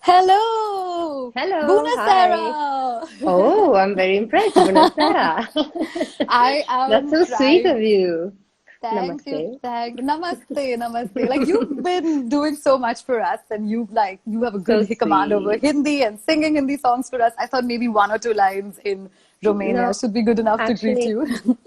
Hello! Hello, hi. Bunasera! Oh, I'm very impressed, Bunasera. I That's am so sweet of trying. you. Thank you, Namaste. thank Namaste, namaste. Like you've been doing so much for us and you have a So good command over sweet. Hindi and singing Hindi songs for us. I thought maybe one or two lines in Romania No, should be good enough to greet actually, you.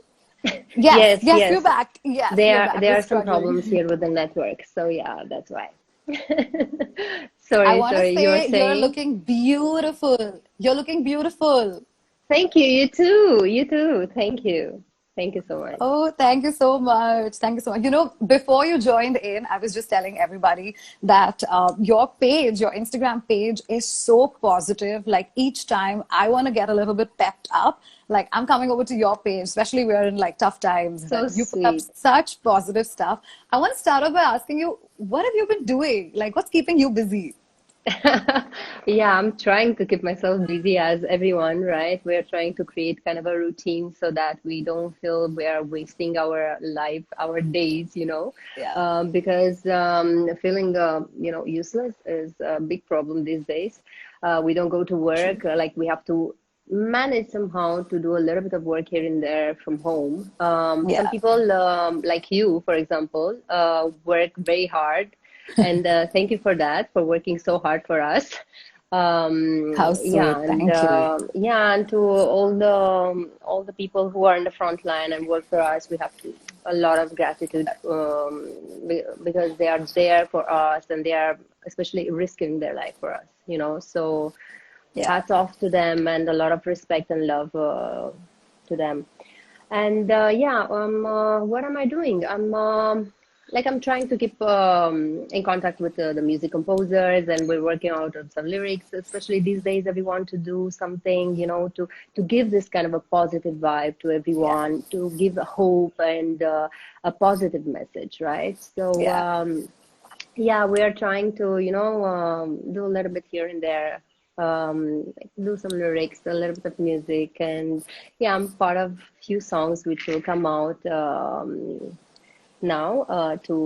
Yes, yes, yes, we're yes. back. Yes, we're There, back. there We're are some problems struggling. here with the network. So yeah, that's why. I Sorry, want to sorry. You were say you're saying? looking beautiful. You're looking beautiful. Thank you. You too. You too. Thank you. Thank you so much. Oh, thank you so much. Thank you so much. You know, before you joined in, I was just telling everybody that your page, your Instagram page is so positive. Like each time I want to get a little bit pepped up, like I'm coming over to your page, especially we're in like tough times, but So you put up sweet. such positive stuff. I want to start off by asking you, what have you been doing? Like, what's keeping you busy? Yeah, I'm trying to keep myself busy as everyone, right? We're trying to create kind of a routine so that we don't feel we are wasting our life, our days, Yeah. because feeling, useless is a big problem these days. We don't go to True. work, like we have to manage somehow to do a little bit of work here and there from home. Some Yeah. people, like you, for example, work very hard and thank you for that, for working so hard for us. How Yeah, sweet. and Thank you. yeah, and to all the people who are in the front line and work for us, we have to a lot of gratitude because they are there for us and they are especially risking their life for us. So Yeah. hats off to them and a lot of respect and love to them. And yeah, what am I doing? I'm trying to keep in contact with the music composers, and we're working out on some lyrics. Especially these days, that we want to do something, to give this kind of a positive vibe to Yeah. everyone, to give a hope and a positive message, right? So Yeah. yeah, we are trying to, do a little bit here and there, like do some lyrics, a little bit of music, and yeah, I'm part of few songs which will come out now to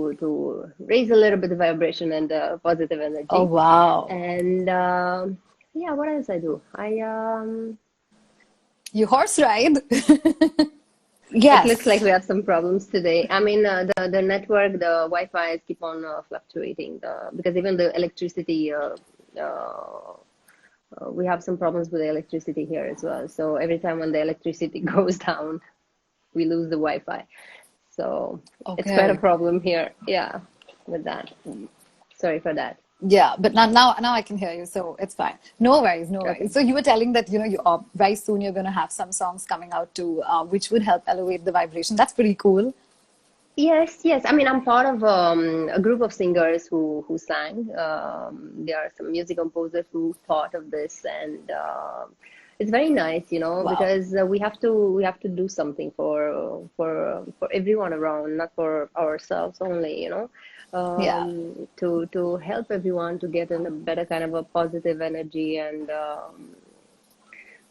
raise a little bit of vibration and positive Oh, energy. wow. And yeah, what else I do? You horse ride? It looks like Yes. we have some problems today. I mean, the network, the Wi-Fi keep on fluctuating because even the electricity. Uh, we have some problems with the electricity here as well. So every time when the electricity goes down, we lose the Wi-Fi. So it's quite a Okay. problem here. Yeah, with that. Sorry for that. Yeah, but now I can hear you, so it's fine. No worries, no worries. Okay. So you were telling that very soon you're going to have some songs coming out too, which would help elevate the vibration. That's pretty cool. Yes, yes. I mean, I'm part of a group of singers who sang. There are some music composers who thought of this, and it's very nice, Wow. because we have to do something for everyone around, not for ourselves only. Yeah, To help everyone to get in a better kind of a positive energy and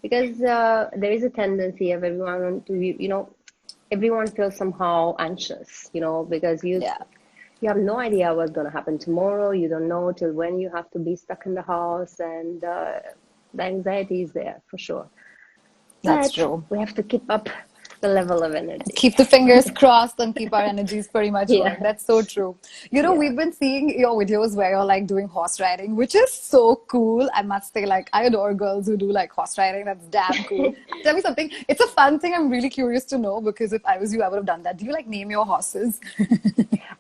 because there is a tendency of everyone to everyone feels somehow anxious, because you yeah, you have no idea what's going to happen tomorrow. You don't know till when you have to be stuck in the house, and the anxiety is there for sure. that's But true. we have to keep up the level of energy. Keep the fingers crossed and keep our energies pretty much going. Yeah, That's so true. You know, yeah. we've been seeing your videos where you're like doing horse riding, which is so cool. I must say, like, I adore girls who do like horse riding. That's damn cool. Tell me something. It's a fun thing. I'm really curious to know because if I was you, I would have done that. Do you like name your horses?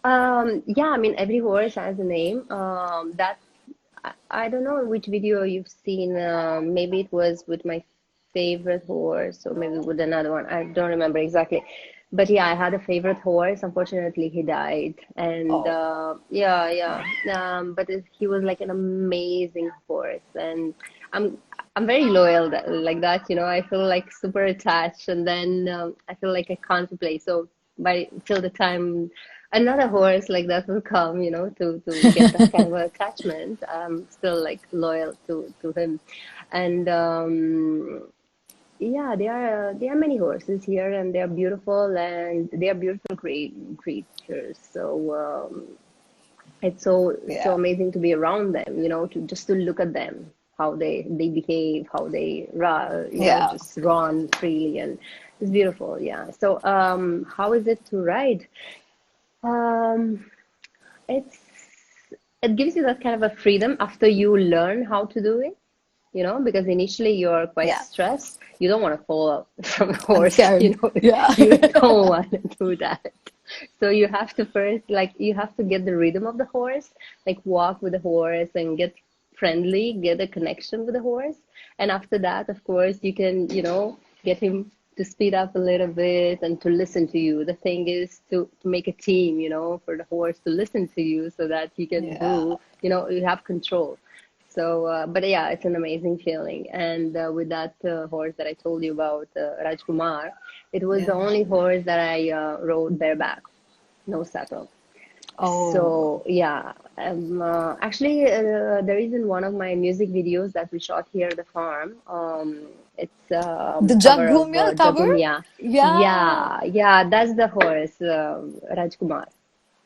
Yeah, I mean, every horse has a name. That I don't know which video you've seen. Maybe it was with my favorite horse, or maybe with another one. I don't remember exactly. But yeah, I had a favorite horse. Unfortunately, he died, and Oh, yeah, yeah. But he was like an amazing horse, and I'm I'm very loyal like that. I feel like super attached, and then I feel like I can't replace. So by till the time another horse like that will come, to get that kind of attachment. I'm still like loyal to him, and yeah, there are many horses here, and they are beautiful, and they are beautiful creatures. So It's so Yeah. amazing to be around them, to just to look at them, how they behave, how they Yeah. just run freely, and it's beautiful. Yeah. So how is it to ride? Um, it's it gives you that kind of a freedom after you learn how to do it, because initially you're quite Yeah. stressed. You don't want to fall from a I'm horse, scared. Yeah. you don't want to do that. So you have to first, like, you have to get the rhythm of the horse, like walk with the horse and get friendly, get a connection with the horse. And after that, of course, you can, get him to speed up a little bit and to listen to you. The thing is to make a team, for the horse to listen to you so that he can Yeah. do, you have control. So, but yeah, it's an amazing feeling. And with that horse that I told you about, Rajkumar, it was the Yeah. only horse that I rode bareback, no saddle. Oh, So yeah, actually, there is in one of my music videos that we shot here at the farm. It's the cover of Jagghumya cover? Jagumya. Yeah. Yeah, that's the horse, Rajkumar.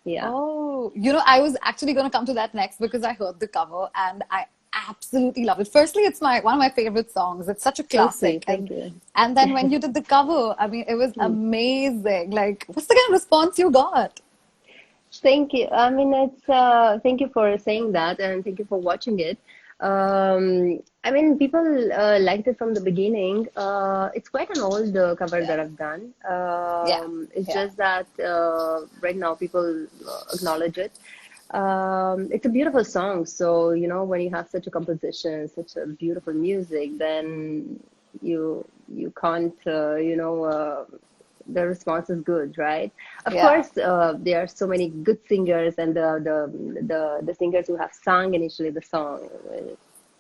Yeah. Oh, I was actually going to come to that next because I heard the cover and I absolutely love it. Firstly, it's my one of my favorite songs. It's such a So classic. sweet, thank you. And then when you did the cover, I mean, it was amazing. Like, what's the kind of response you got? Thank you. I mean, it's thank you for saying that, and thank you for watching it. I mean, people liked it from the beginning. It's quite an old cover Yeah. that I've done. Yeah. It's Yeah. just that right now people acknowledge it. It's a beautiful song. So, when you have such a composition, such a beautiful music, then you can't, the response is good, right? Of Yeah. course, there are so many good singers, and the singers who have sung initially the song,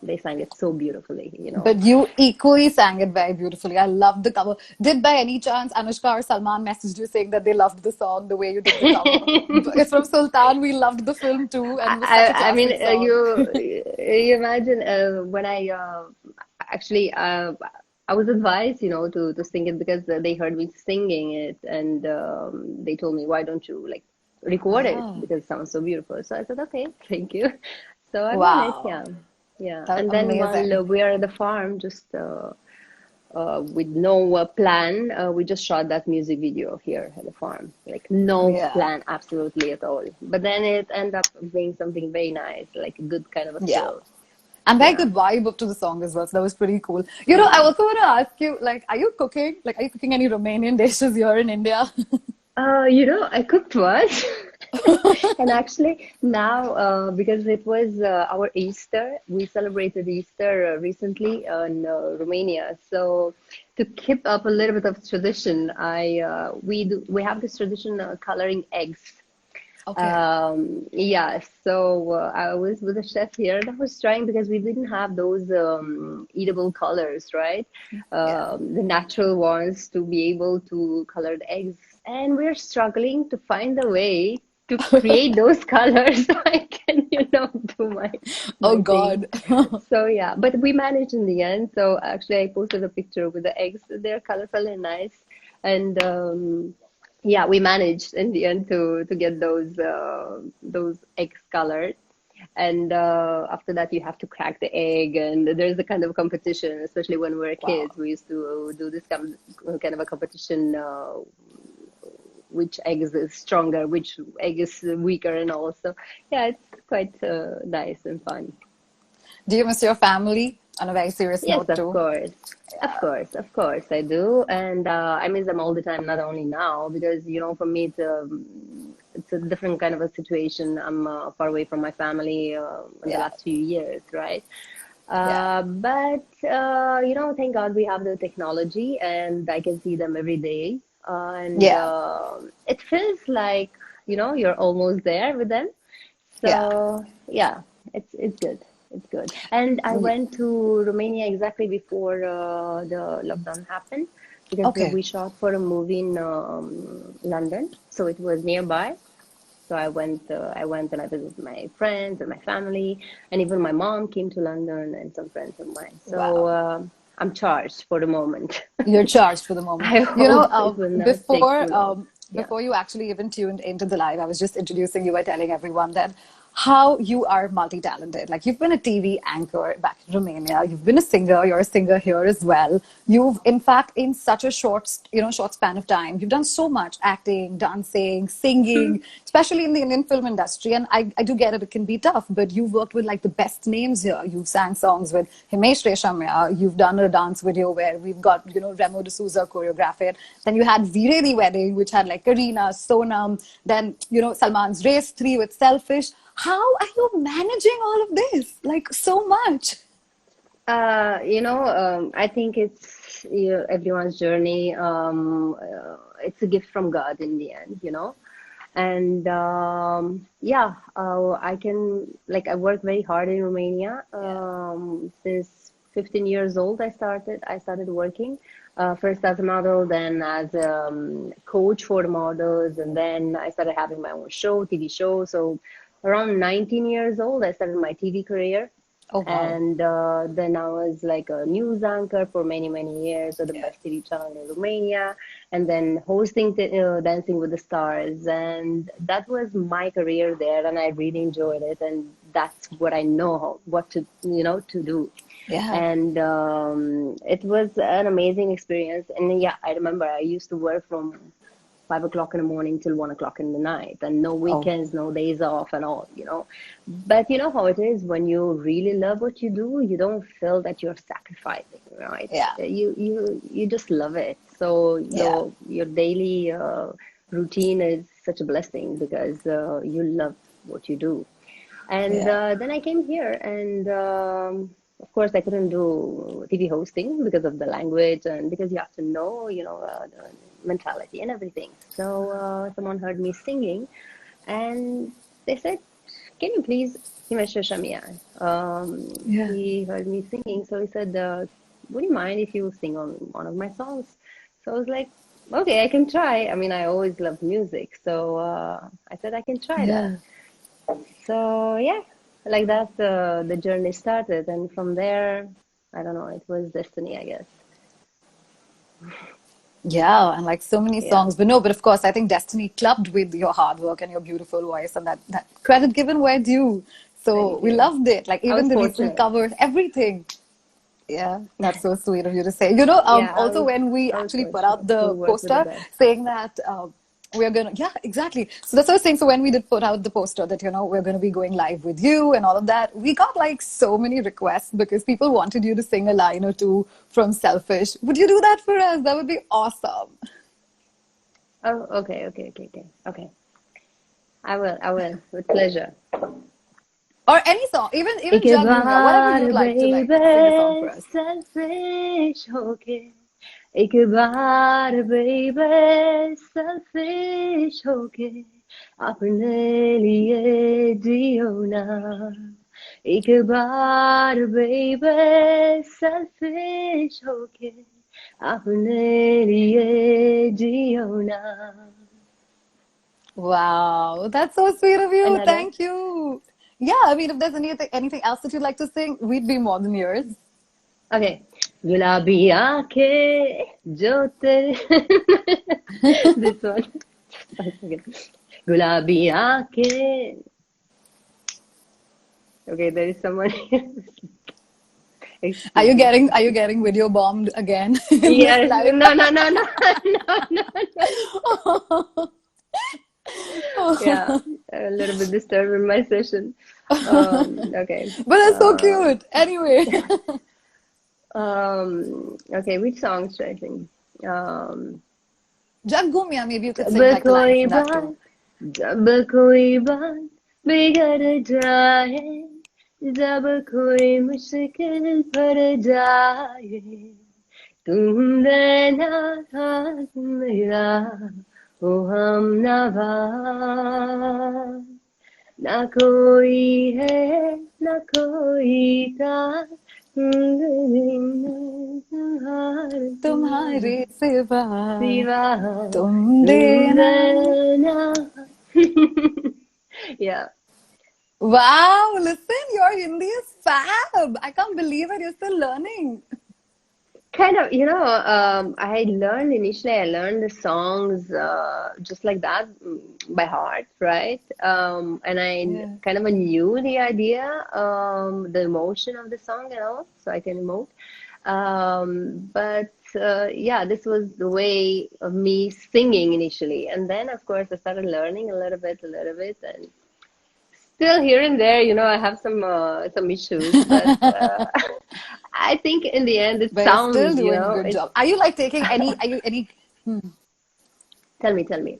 they sang it so beautifully. But you equally sang it very beautifully. I loved the cover. Did by any chance Anushka or Salman messaged you saying that they loved the song the way you did the cover? It's from Sultan. We loved the film too, and it was such a I mean, classic song. you imagine when I actually I was advised, to sing it because they heard me singing it, and they told me, why don't you like record it Oh, because it sounds so beautiful. So I said, okay, thank you. So I've done it, wow. yeah, yeah. That's And then while amazing. we are at the farm, just with no plan. We just shot that music video here at the farm. Like no Yeah. plan, absolutely at all. But then it ended up being something very nice, like a good kind of a Yeah. feel. And very Yeah. good vibe up to the song as well. So that was pretty cool. I also want to ask you, like, are you cooking? Like, are you cooking any Romanian dishes here in India? I cooked once. And actually now, because it was our Easter, we celebrated Easter recently in Romania. So to keep up a little bit of tradition, we have this tradition coloring eggs. Okay. Yeah, so I was with a chef here and I was trying because we didn't have those eatable colors, right? Yeah. The natural ones to be able to color the eggs. And we're struggling to find a way to create those colors so I can, do Oh my things. God. So yeah, but we managed in the end. So actually, I posted a picture with the eggs. They're colorful and nice, and yeah, we managed in the end to get those eggs colored. And after that, you have to crack the egg, and there's a kind of competition, especially when we were Wow. kids. We used to do this kind of a competition. Which egg is stronger, which egg is weaker, and all. So yeah, it's quite nice and fun. Do you miss your family on a very serious Yes, note too? of course, I do, and I miss them all the time. Not only now, because for me it's a different kind of a situation. I'm far away from my family in the Yeah. last few years, right? Yeah. But thank God we have the technology, and I can see them every day, and Yeah. it feels like you're almost there with them. Yeah. So yeah, it's good. It's good. And I went to Romania exactly before the lockdown happened because Okay. we shot for a movie in London, so it was nearby. So I went and I visited my friends and my family, and even my mom came to London and some friends of mine. So Wow. I'm charged for the moment. You're charged for the moment. I hope it will not take too long. Yeah. Before you actually even tuned into the live, I was just introducing you by telling everyone that how you are multi-talented. Like you've been a TV anchor back in Romania, you've been a singer, you're a singer here as well. You've, in fact, in such a short span of time, you've done so much: acting, dancing, singing, especially in the Indian film industry. And I do get it; it can be tough. But you've worked with like the best names here. You've sang songs with Himesh Reshamya. You've done a dance video where we've got Remo D'Souza choreograph it. Then you had Viredi Wedding, which had like Kareena, Sonam. Then Salman's Race 3 with Selfish. How are you managing all of this? Like so much. I think it's everyone's journey. It's a gift from God in the end. And yeah, I can, like, I work very hard in Romania. Since 15 years old, I started working. First as a model, then as a coach for the models, and then I started having my own TV show. So around 19 years old, I started my TV career. Oh, wow. And then I was like a news anchor for many, many years at the best TV channel in Romania, and then hosting Dancing with the Stars. And that was my career there, and I really enjoyed it. And that's what I know what to do. Yeah. And it was an amazing experience. And yeah, I remember I used to work from 5 o'clock in the morning till 1 o'clock in the night, and no weekends, no days off and all. But you know how it is when you really love what you do, you don't feel that you're sacrificing, right? Yeah. You just love it. So your daily routine is such a blessing because you love what you do. And then I came here, and of course, I couldn't do TV hosting because of the language and because you have to know, the mentality and everything. So someone heard me singing, and they said, "Can you please, Himesh Reshamya?" He heard me singing, so he said, "Would you mind if you sing on one of my songs?" So I was like, "Okay, I can try." I mean, I always loved music, so I said I can try that. So yeah. Like that, the journey started, and from there, I don't know, it was destiny, I guess. Yeah, and like so many Yeah, songs. But no, but of course, I think destiny clubbed with your hard work and your beautiful voice, and that credit given where due. So thank we you. loved it. Like I even was the recent fortunate. covers, everything. Yeah, that's so sweet of you to say. Yeah, Also when we I was actually put out fortunate to the work with the poster best. saying that we're gonna, yeah, exactly. So that's what I was saying. So when we did put out the poster that we're gonna be going live with you and all of that, we got like so many requests because people wanted you to sing a line or two from Selfish. Would you do that for us? That would be awesome. Oh, okay. I will, with pleasure. Or any song, even एक Jag Bhumia, whatever bar you'd like to like sing a song for baby us. selfish होके एक बार baby selfish होके अपने लिए जियो ना एक बार baby selfish होके अपने लिए जियो ना Wow, that's so sweet of you. another. Thank you. Yeah, I mean, if there's anything else that you'd like to sing, we'd be more than yours. Okay. गुलाबी आंखें जो तेरे this one. Okay. गुलाबी आंखें. Okay, there is someone here. Are Excuse you me. getting video bombed again in this Yes. live? No, no, no, no, no, no. Yeah, a little bit disturbed in my session. Okay. But that's so Uh, cute. Anyway. okay, which song should I sing? Jag Bhumia, maybe you could जब sing like a line कोई from that बात too. जब कोई बात बिगड़ जाए जब कोई मुश्किल पड़ जाए तुम रहना साथ मेरा ओ हम नवा ना कोई है ना कोई था तुम्हारे सिवा सिवा तुम तुम देना. रहना. Yeah. Wow, listen, your Hindi is fab. I can't believe it. You're still learning. Kind of, I learned initially, I learned the songs just like that by heart, right? And I Yeah. kind of knew the idea, the emotion of the song and all, so I can emote. But yeah, this was the way of me singing initially. And then, of course, I started learning a little bit, and still here and there, I have some issues, but I think in the end it But you're still sounds, doing a good it job. Are you like taking any, are you any, tell me.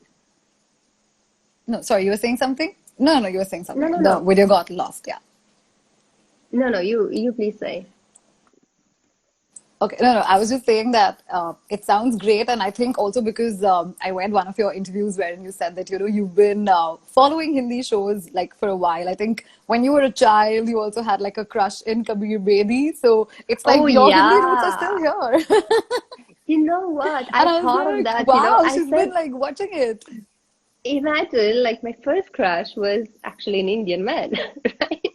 no, sorry, you were saying something? No, no, you were saying No, something. no, The no. video got lost. Yeah. No, you please say. Okay, no, no. I was just saying that it sounds great, and I think also because I read one of your interviews wherein you said that you've been following Hindi shows like for a while. I think when you were a child, you also had like a crush in Kabir Bedi, so it's like Oh your Hindi roots are still yeah. here. You know what? I And I was thought of like, that, wow, I she's been said, like watching it. imagine like my first crush was actually an Indian man, right?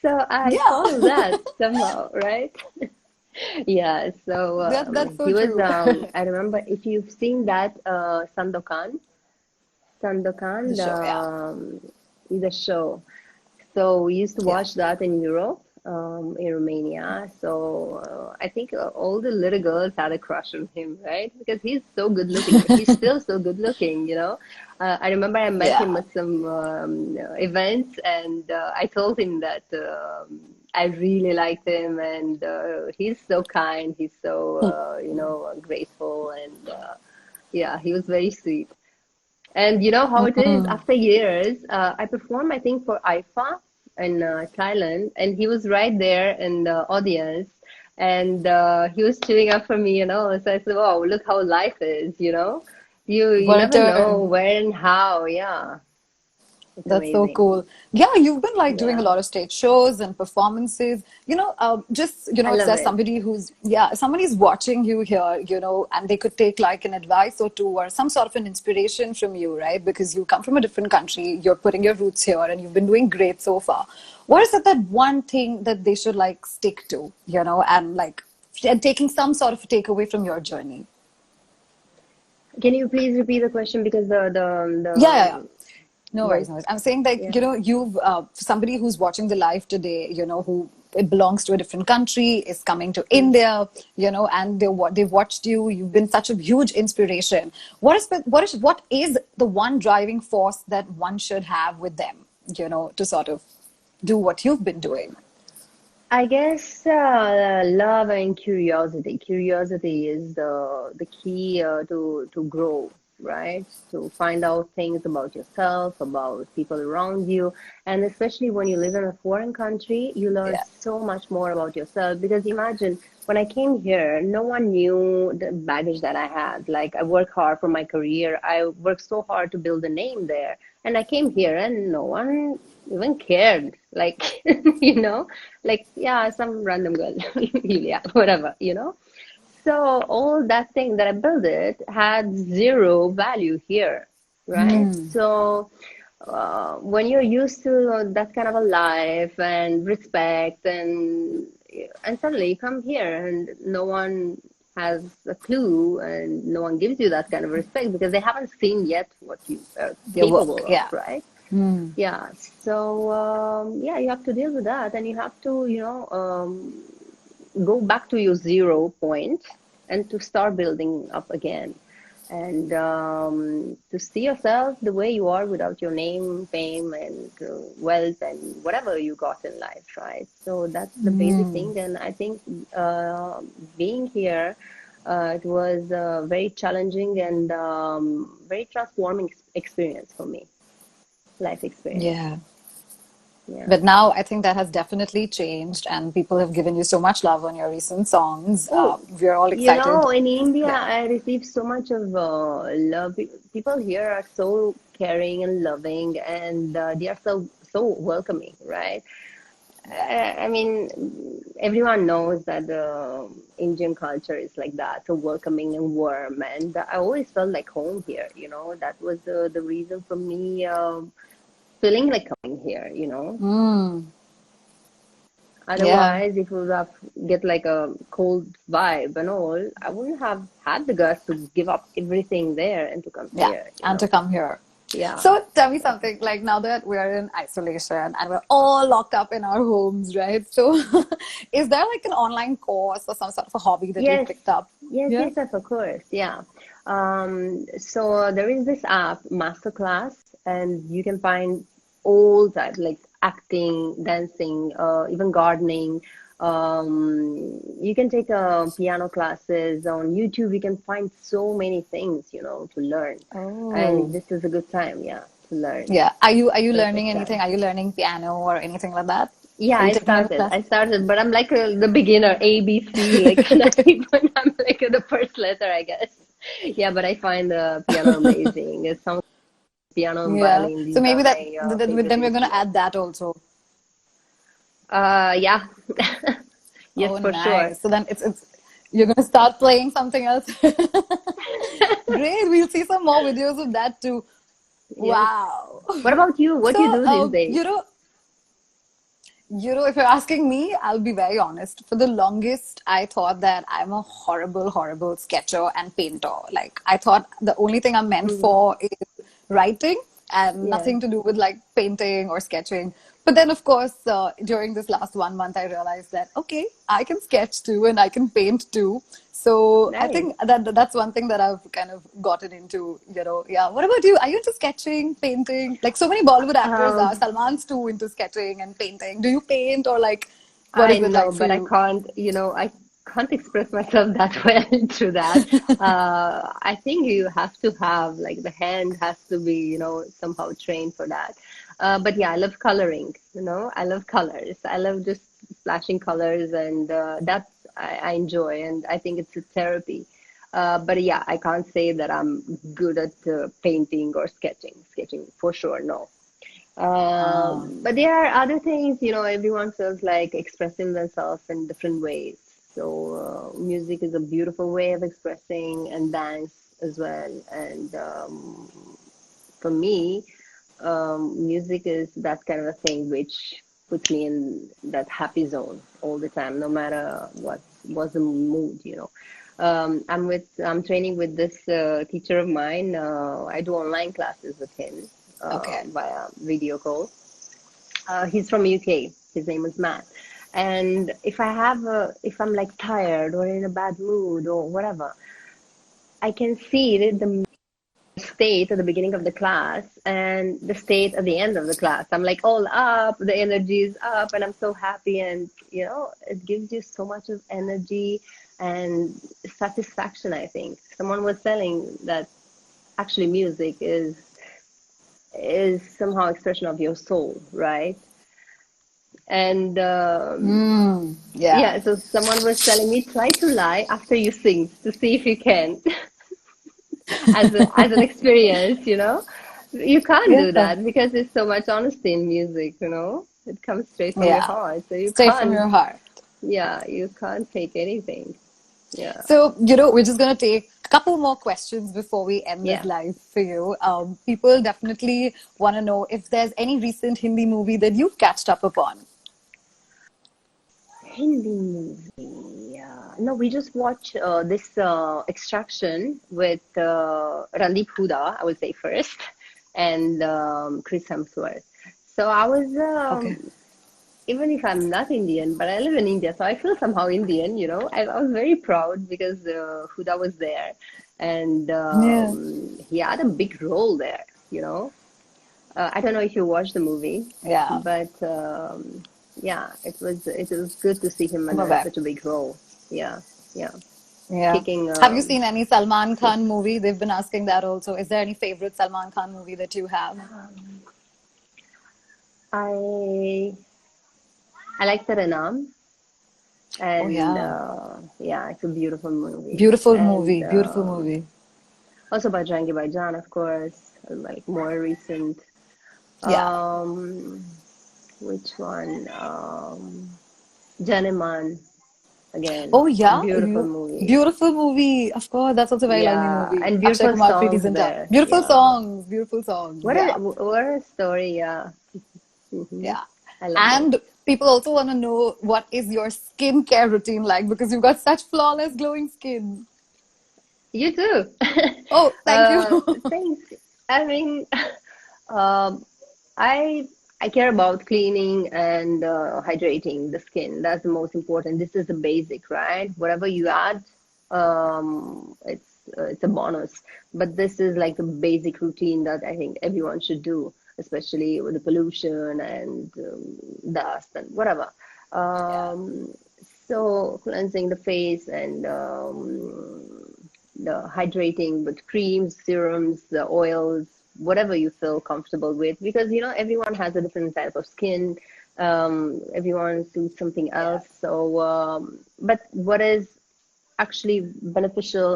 So I Yeah, thought of that somehow, right? Yeah, so that's so he was, true. I remember if you've seen that Sandokan, The show, yeah, the show. So we used to yeah. watch that in Europe, in Romania. So I think all the little girls had a crush on him, right? Because he's so good looking. He's still so good looking. I remember I met him Yeah. at some events, and I told him that I really liked him, and he's so kind. He's so graceful, and yeah, he was very sweet. And you know how it is, Mm. after years, I performed, I think, for IFA in Thailand, and he was right there in the audience, and he was cheering up for me. So I said, "Wow, look how life is. You What a never know turn. where and how. Yeah, it's That's so amazing. cool. Yeah, you've been like doing a Yeah, lot of stage shows and performances. I If love there's it. somebody somebody's watching you here, and they could take like an advice or two or some sort of an inspiration from you, right? Because you come from a different country, you're putting your roots here and you've been doing great so far. What is it that one thing that they should like stick to, and taking some sort of takeaway from your journey? Can you please repeat the question because Yeah, yeah, yeah. the No voice? worries, no worries. I'm saying that, Yeah. you've somebody who's watching the live today, who it belongs to a different country, is coming to Mm. India, and they've watched you. You've been such a huge inspiration. What is the one driving force that one should have with them, to sort of do what you've been doing? I guess love and curiosity. Curiosity is the key to grow, right? To find out things about yourself, about people around you, and especially when you live in a foreign country, you learn Yeah, so much more about yourself. Because imagine when I came here, no one knew the baggage that I had. Like I work hard for my career. I worked so hard to build a name there, and I came here, and no one even cared. Like like, yeah, some random girl, Yulia, whatever. So all that thing that I built it had zero value here, right? So when you're used to that kind of a life and respect and suddenly you come here and no one has a clue and no one gives you that kind of respect because they haven't seen yet what you are your work. capable of, Yeah. right? Yeah, so yeah, you have to deal with that, and you have to, go back to your 0 point and to start building up again, and to see yourself the way you are without your name, fame, and wealth, and whatever you got in life, right? So that's the basic thing, and I think being here, it was a very challenging and very transforming experience for me, life experience. Yeah. Yeah. But now I think that has definitely changed, and people have given you so much love on your recent songs. Oh, We're all excited. in India, Yeah. I received so much of love. People here are so caring and loving, and they are so welcoming, right? I mean, everyone knows that the Indian culture is like that, so welcoming and warm, and I always felt like home here. That was the reason for me feeling like coming here. Mm. Yeah. Otherwise, if it would have get like a cold vibe and all, I wouldn't have had the guts to give up everything there and to come Yeah. here, you And to know. come here. Yeah. So tell me something, like now that we're in isolation and we're all locked up in our homes, right? So is there like an online course or some sort of a hobby that you've Yes, picked up? Yeah. yes, of course. Yeah. So there is this app, Masterclass, and you can find all types like acting, dancing, even gardening. You can take piano classes on YouTube. You can find so many things, to learn. And Oh. this is a good time, yeah, to learn. Yeah. Are you learning Perfect anything? time. Are you learning piano or anything like that? Yeah, Are you I taking any started. class? I started, but I'm like the beginner, A, B, C, like not even I'm like the first letter, I guess. Yeah, but I find the piano amazing. It sounds piano and Yeah. violin. So These are maybe that my then favorite then we're gonna instruments. add that also. Yeah, yes, Oh, for sure. nice. So then it's you're gonna start playing something else. Great. We'll see some more videos of that too. Yes. Wow. What about you? What do you So, do these days? if you're asking me, I'll be very honest. For the longest, I thought that I'm a horrible, horrible sketcher and painter. Like, I thought the only thing I'm meant Hmm. for is writing and Yeah. nothing to do with like painting or sketching. But then, of course, during this last 1 month, I realized that, okay, I can sketch too and I can paint too. So I Nice. think that's one thing that I've kind of gotten into, Yeah. What about you? Are you into sketching, painting? Like so many Bollywood actors are. Um, Salman's too into sketching and painting. Do you paint or like what I is it know, like for but I you? can't, I can't express myself that well through that. I think you have to have, like, the hand has to be, somehow trained for that. But yeah, I love coloring, I love colors. I love just splashing colors, and I enjoy, and I think it's a therapy. But yeah, I can't say that I'm good at painting or sketching. Sketching for sure, no. Ah, But there are other things, everyone feels like expressing themselves in different ways. So, music is a beautiful way of expressing, and dance as well. And for me, music is that kind of a thing which puts me in that happy zone all the time, no matter what was the mood. I'm training with this teacher of mine. I do online classes with him okay. via video call. He's from UK. His name is Matt. And if I'm like tired or in a bad mood or whatever, I can see the state at the beginning of the class and the state at the end of the class. I'm like all up, the energy is up, and I'm so happy. And, it gives you so much of energy and satisfaction, I think. Someone was telling that actually music is somehow expression of your soul, right? And Yeah. yeah, so someone was telling me try to lie after you sing to see if you can, as an experience. You can't Yeah. do that because there's so much honesty in music. It comes straight from your Yeah. heart, so you Straight from can't. your heart. Yeah, you can't take anything. Yeah, So, we're just going to take a couple more questions before we end this yeah. live for you. People definitely want to know if there's any recent Hindi movie that you've catched up upon. Hindi movie. No, we just watched this Extraction with Randeep Huda, I would say first, and Chris Hemsworth. So I was, Okay. even if I'm not Indian, but I live in India, so I feel somehow Indian. I was very proud because Huda was there, and Yeah. he had a big role there. I don't know if you watched the movie, Yeah. but yeah, it was good to see him I'm in aware. such a big role. Yeah, yeah, Yeah. kicking. Have you seen any Salman Yeah. Khan movie? They've been asking that also. Is there any favorite Salman Khan movie that you have? I I like Taranam, Oh, and yeah. yeah, it's a beautiful movie, Beautiful and movie. Beautiful movie. also Bajrangi Bhaijaan, of course, like more recent. Yeah. Um, which one? Janeman again, Oh, yeah. beautiful movie. Beautiful movie. Of course, that's also a very lovely Yeah, movie. and Akshay beautiful Kumar, Preeti songs Zinta. there. Beautiful Yeah. songs. Beautiful songs. What a Yeah. what a story. Yeah. Yeah. I love And those. People also want to know what is your skincare routine like, because you've got such flawless, glowing skin. You too. Oh, thank you. Thanks. I mean, um, I I care about cleaning and hydrating the skin. That's the most important. This is the basic, right? Whatever you add, it's a bonus. But this is like the basic routine that I think everyone should do, especially with the pollution and dust and whatever. Yeah. Um, so cleansing the face and the hydrating with creams, serums, the oils, whatever you feel comfortable with, because everyone has a different type of skin. Everyone suits something Yeah. else. So, but what is actually beneficial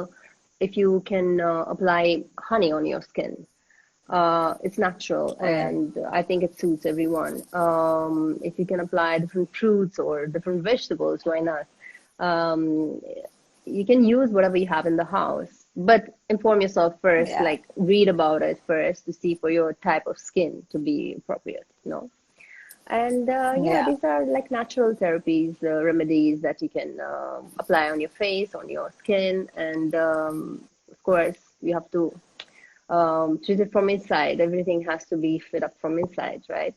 if you can apply honey on your skin? It's natural, Oh, yeah. and I think it suits everyone. If you can apply different fruits or different vegetables, why not? Um, you can use whatever you have in the house, but inform yourself first, Yeah. like read about it first to see for your type of skin to be appropriate. And yeah, Yeah. these are like natural therapies, remedies that you can apply on your face, on your skin, and of course, you have to treat it from inside. Everything has to be fit up from inside, right?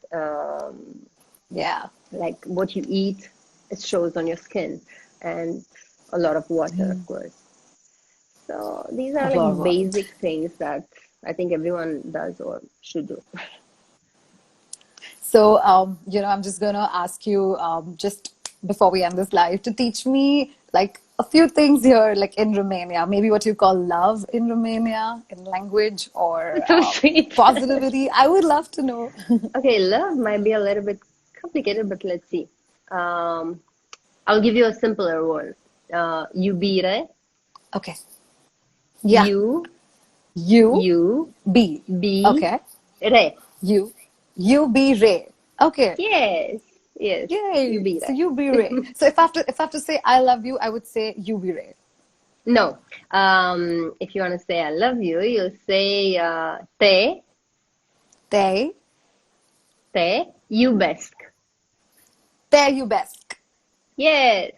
Yeah. Like what you eat, it shows on your skin, and a lot of water, of course. So these A are lot of like water. basic things that I think everyone does or should do. So, I'm just gonna ask you, just before we end this live, to teach me like a few things here, like in Romania, maybe what you call love in Romania, in language, or So sweet. positivity. I would love to know. Okay, love might be a little bit complicated, but let's see. Um, I'll give you a simpler one. Iubire, Okay. Yeah. you, You you, be. be, Okay. re. You. You be Ray. Okay. Yes, yes, Yay. So iubire. you be Ray. So if I have to say I love you, I would say you be Ray. No, if you want to say I love you, you'll say They. te iubesc. There you best. Yes,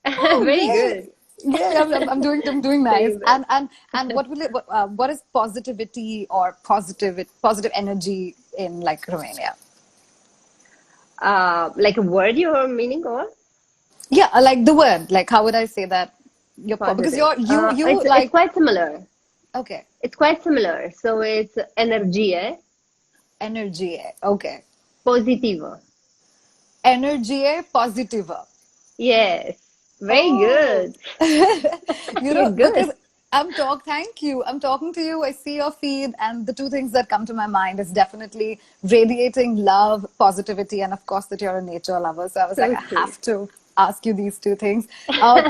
Oh, very great. good. Yeah, I'm doing Te nice. iubesc. And what is positivity or positive energy in like Romania? Like a word you're meaning or Yeah, like the word. Like how would I say that? Because positive? you It's like, quite similar. okay, It's quite similar. So it's energie energy. Okay, positiva. energy positiva. Yes, very Oh, good. You're because good. thank you. I'm talking to you. I see your feed, and the two things that come to my mind is definitely radiating love, positivity, and of course that you're a nature lover. So I was like, So I sweet. have to ask you these two things.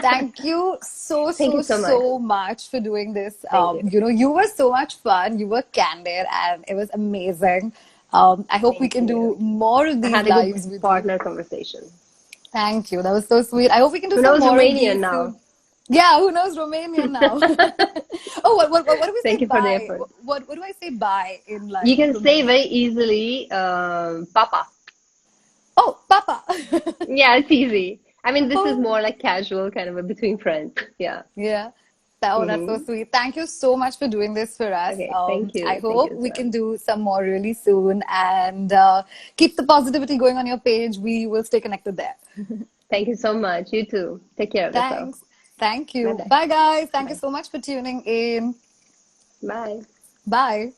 Thank you so, Thank so, you so much. so much for doing this. Thank you. You were so much fun. You were candid, and it was amazing. I hope we Thank can you. do more of I these had a good lives with you. partner conversation. Thank you. That was so sweet. I hope we can do Who some knows more of Romanian these now? soon. Yeah, who knows Romanian now? Oh, what do we say Thank you for the bye? effort. What do I say bye in You like can say Romanian? very easily, Papa. Oh, Papa. Yeah, it's easy. I mean, this is Oh, more like casual, kind of a between friends. Yeah. yeah. Oh, that's so Hmm. sweet. Thank you so much for doing this for us. Okay, thank I you. Thank you hope as we well. can do some more really soon and keep the positivity going on your page. We will stay connected there. Thank you so much. You too. Take care of yourself. Thanks. Thank Bye you. bye. Bye, guys. Thank you Bye. so much for tuning in. Bye. Bye.